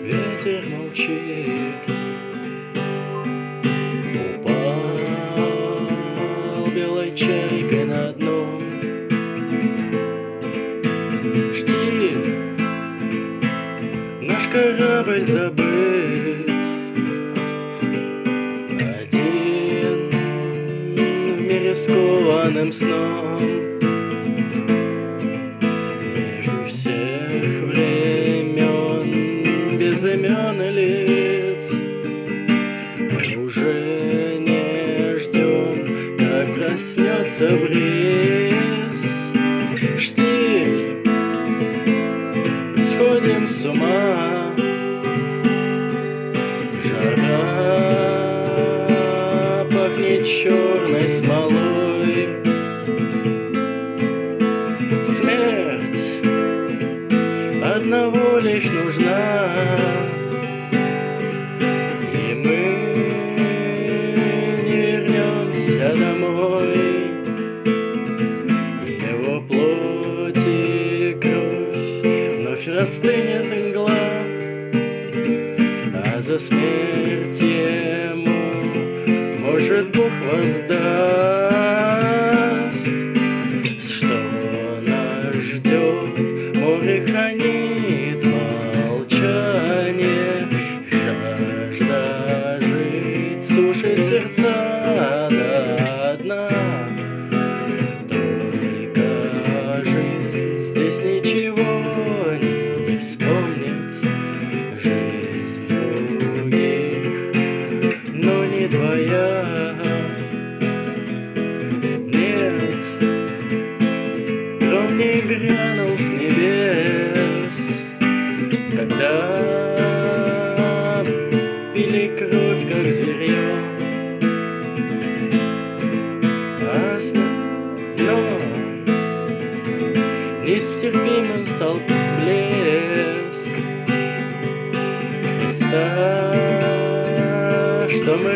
Ветер молчит, упал белой чайкой на дно. Штиль, наш корабль забыт, один в мире скованным сном. Между всех времен, без имен и лиц, мы уже не ждем, как проснется бриз. Штиль, сходим с ума, жара пахнет черной смолой. Смерть одного лишь нужна, и мы не вернемся домой. Его плоть и кровь вновь растынет мгла, а за смерть ему, может, Бог воздаст. Что нас ждет? Море хранит молчание, жажда жить сушит сердца до дна. Только жизнь, здесь ничего не вспомнить, жизнь других, но не твоя. Нет, гром не грянул с небес, когда пили кровь, как зверье. Но нестерпимым стал блеск Христа, что мы